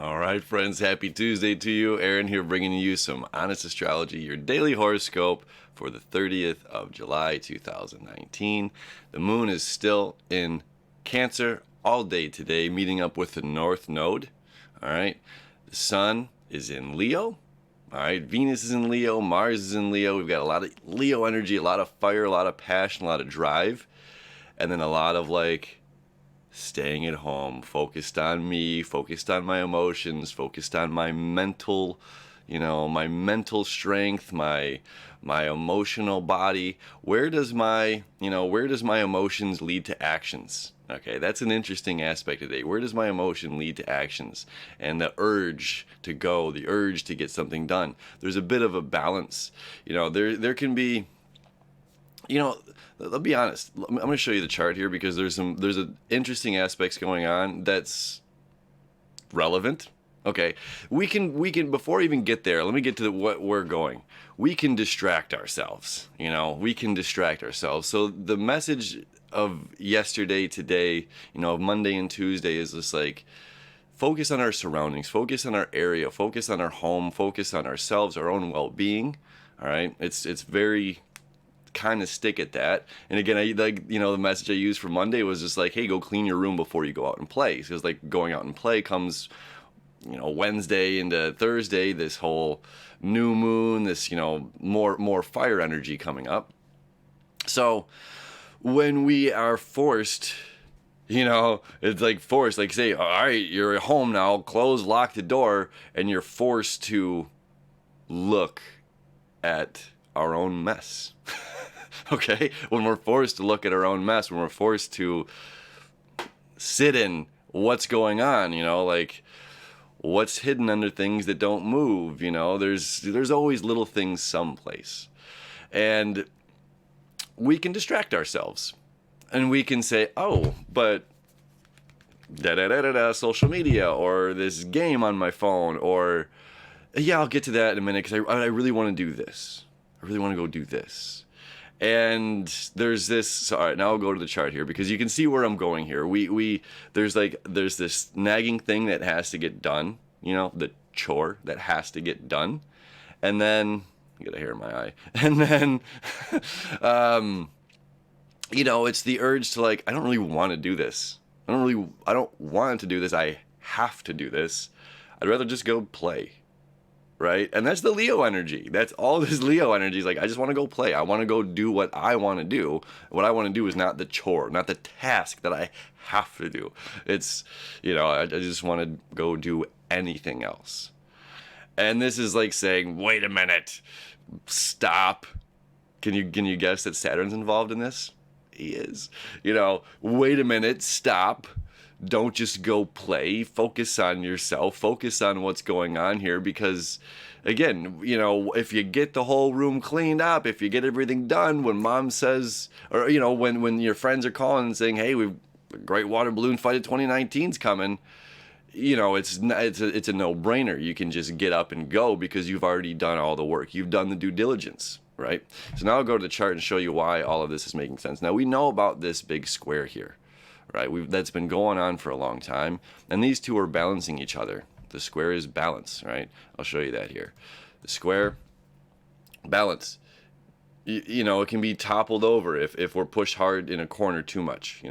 All right, friends, happy Tuesday to you. Aaron here bringing you some honest astrology, your daily horoscope for the 30th of July, 2019. The moon is still in Cancer all day today, meeting up with the North Node. All right, the sun is in Leo. All right, Venus is in Leo, Mars is in Leo. We've got a lot of Leo energy, a lot of fire, a lot of passion, a lot of drive, and then a lot of staying at home, focused on me, focused on my emotions, focused on my mental, my mental strength, my emotional body. Where does my emotions lead to actions? Okay, that's an interesting aspect today. Where does my emotion lead to actions? And the urge to go, the urge to get something done. There's a bit of a balance. There can be, I'll be honest. I'm going to show you the chart here because there's interesting aspects going on that's relevant. Okay, we can before I even get there, let me get to what we're going. We can distract ourselves. We can distract ourselves. So the message of yesterday, today, of Monday and Tuesday is just focus on our surroundings, focus on our area, focus on our home, focus on ourselves, our own well-being. All right, it's very kind of stick at that. And again, the message I used for Monday was just hey, go clean your room before you go out and play. Because going out and play comes, Wednesday into Thursday, this whole new moon, this, more fire energy coming up. So when we are forced, it's forced, say, all right, you're at home now, close, lock the door, and you're forced to look at our own mess. Okay, when we're forced to look at our own mess, when we're forced to sit in what's going on, what's hidden under things that don't move, there's always little things someplace. And we can distract ourselves. And we can say, oh, but social media, or this game on my phone, or yeah, I'll get to that in a minute because I really want to do this. I really want to go do this. And there's this. So, all right, now I'll go to the chart here because you can see where I'm going here. There's this nagging thing that has to get done. The chore that has to get done, and then I got a hair in my eye, and then it's the urge to I don't really want to do this. I don't want to do this. I have to do this. I'd rather just go play. Right? And that's the Leo energy. That's all this Leo energy is I just want to go play. I want to go do what I want to do. What I want to do is not the chore, not the task that I have to do. It's, I just want to go do anything else. And this is saying, wait a minute, stop. Can you guess that Saturn's involved in this? He is. Wait a minute, stop. Don't just go play. Focus on yourself. Focus on what's going on here because, again, if you get the whole room cleaned up, if you get everything done, when mom says, or, when your friends are calling and saying, hey, we've a great water balloon fight of 2019's coming, it's a no-brainer. You can just get up and go because you've already done all the work. You've done the due diligence, right? So now I'll go to the chart and show you why all of this is making sense. Now, we know about this big square here. Right, that's been going on for a long time, and these two are balancing each other. The square is balance, right? I'll show you that here. The square, balance. It can be toppled over if we're pushed hard in a corner too much.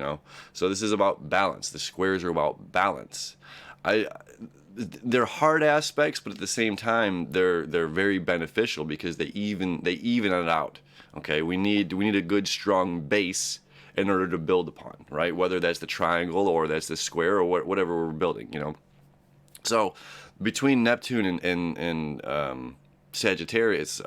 So this is about balance. The squares are about balance. They're hard aspects, but at the same time, they're very beneficial because they even it out. Okay, we need a good strong base in order to build upon, right? Whether that's the triangle or that's the square or whatever we're building, So between Neptune and Sagittarius,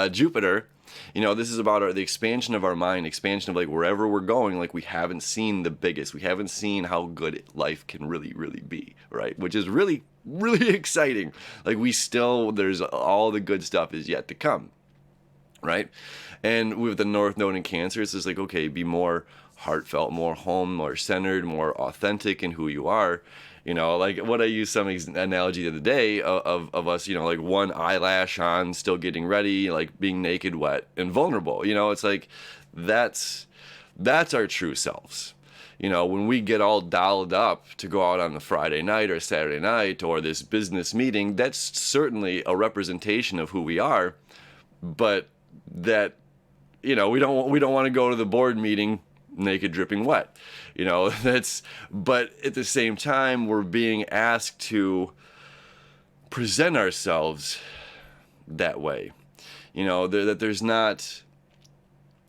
Jupiter, this is about the expansion of our mind, expansion of wherever we're going, we haven't seen the biggest, we haven't seen how good life can really, really be, right? Which is really, really exciting. There's all the good stuff is yet to come. Right? And with the North Node in Cancer, it's just okay, be more heartfelt, more home, more centered, more authentic in who you are. What I used some analogy the other day of us, one eyelash on, still getting ready, being naked, wet, and vulnerable. It's that's our true selves. You know, when we get all dialed up to go out on the Friday night or Saturday night or this business meeting, that's certainly a representation of who we are. But that, you know, we don't want to go to the board meeting naked, dripping wet. You know, but at the same time, we're being asked to present ourselves that way. You know, that there's not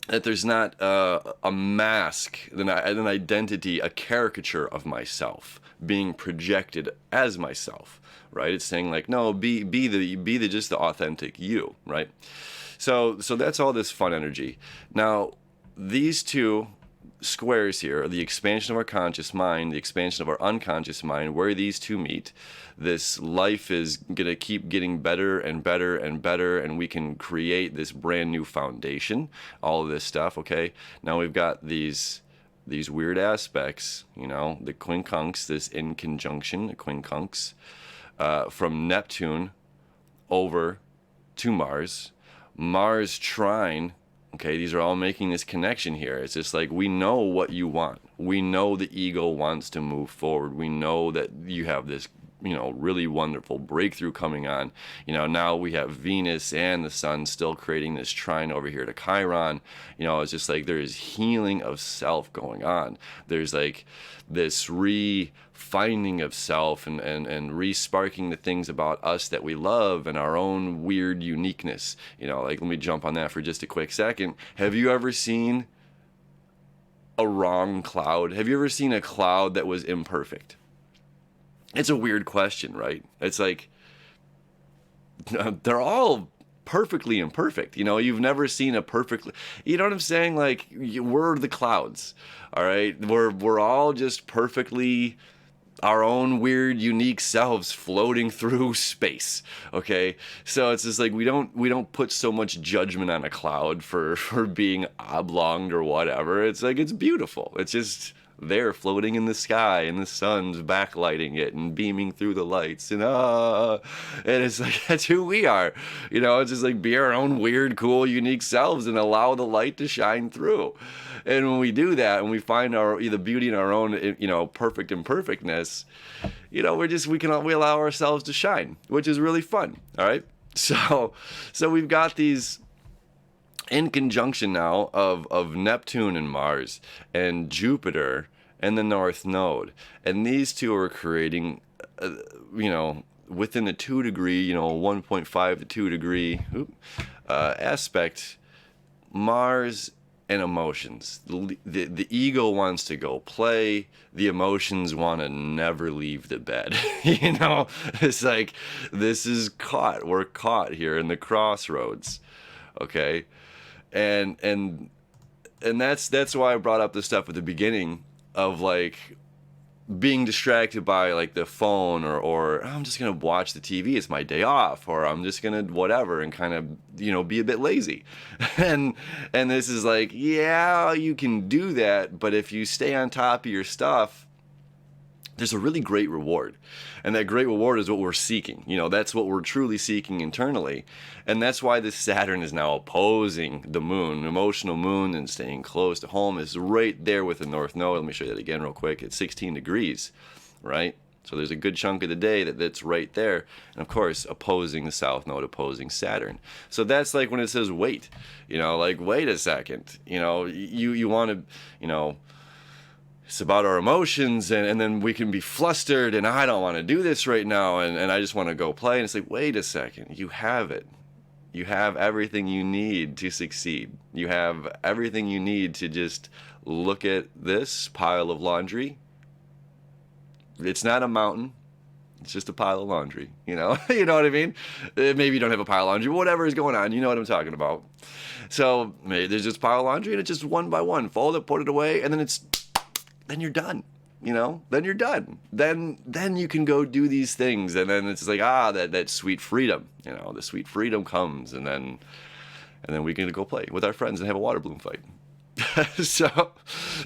a mask, an identity, a caricature of myself being projected as myself, right? It's saying like, no, be the just the authentic you, right? So that's all this fun energy. Now, these two squares here are the expansion of our conscious mind, the expansion of our unconscious mind. Where these two meet, this life is going to keep getting better and better and better, and we can create this brand new foundation, all of this stuff, okay? Now we've got these weird aspects, you know, the quincunx, this in conjunction, the quincunx, from Neptune over to Mars. Mars trine. Okay, these are all making this connection here. It's just like, we know what you want. We know the ego wants to move forward. We know that you have this, you know, really wonderful breakthrough coming on. You know, now we have Venus and the Sun still creating this trine over here to Chiron. You know, it's just like there is healing of self going on. There's like this finding of self and re-sparking the things about us that we love and our own weird uniqueness. You know, like, let me jump on that for just a quick second. Have you ever seen a wrong cloud? Have you ever seen a cloud that was imperfect? It's a weird question, right? It's like, they're all perfectly imperfect. You know, you've never seen a perfectly, you know what I'm saying? Like, we're the clouds, all right? We're all just perfectly our own weird, unique selves floating through space. Okay, so it's just like we don't put so much judgment on a cloud for being oblonged or whatever. It's like, it's beautiful. It's just there floating in the sky, and the sun's backlighting it and beaming through the lights, and it's like, that's who we are. You know, it's just like, be our own weird, cool, unique selves and allow the light to shine through. And when we do that, and we find the beauty in our own, you know, perfect imperfectness, you know, we allow ourselves to shine, which is really fun. All right, so we've got these in conjunction now of Neptune and Mars and Jupiter and the North Node, and these two are creating, you know, within the 2 degree, you know, 1.5 to 2 degree aspect, Mars and emotions. The ego wants to go play. The emotions want to never leave the bed. You know, it's like, this is caught. We're caught here in the crossroads. Okay, and that's why I brought up the stuff at the beginning of like being distracted by like the phone, or I'm just gonna watch the TV, it's my day off, or I'm just gonna whatever, and kind of, you know, be a bit lazy. and this is like, yeah, you can do that, but if you stay on top of your stuff, there's a really great reward. And that great reward is what we're seeking. You know, that's what we're truly seeking internally. And that's why this Saturn is now opposing the moon. Emotional moon and staying close to home is right there with the North Node. Let me show you that again real quick. It's 16 degrees, right? So there's a good chunk of the day that's right there. And of course, opposing the South Node, opposing Saturn. So that's like when it says wait, you know, like, wait a second, you know, you want to, you know, it's about our emotions, and then we can be flustered, and I don't want to do this right now, and I just want to go play. And it's like, wait a second, you have it. You have everything you need to succeed. You have everything you need to just look at this pile of laundry. It's not a mountain. It's just a pile of laundry, you know? You know what I mean? Maybe you don't have a pile of laundry, but whatever is going on, you know what I'm talking about. So maybe there's just a pile of laundry, and it's just one by one. Fold it, put it away, and then you're done, you know? Then you're done. Then you can go do these things, and then it's like, that sweet freedom, you know? The sweet freedom comes, and then we can go play with our friends and have a water balloon fight.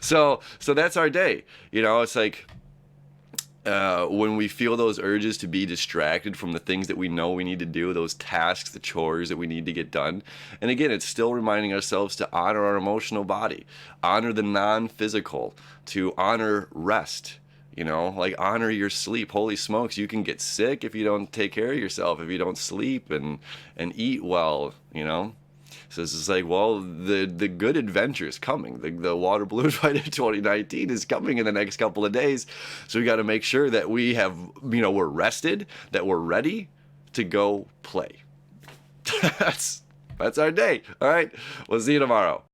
so that's our day, you know? It's like, when we feel those urges to be distracted from the things that we know we need to do, those tasks, the chores that we need to get done. And again, it's still reminding ourselves to honor our emotional body, honor the non-physical, to honor rest, like honor your sleep. Holy smokes, you can get sick if you don't take care of yourself, if you don't sleep and eat well. So it's just like, well, the good adventure is coming. The water balloon fight of 2019 is coming in the next couple of days. So we got to make sure that we have, we're rested, that we're ready to go play. That's our day. All right. We'll see you tomorrow.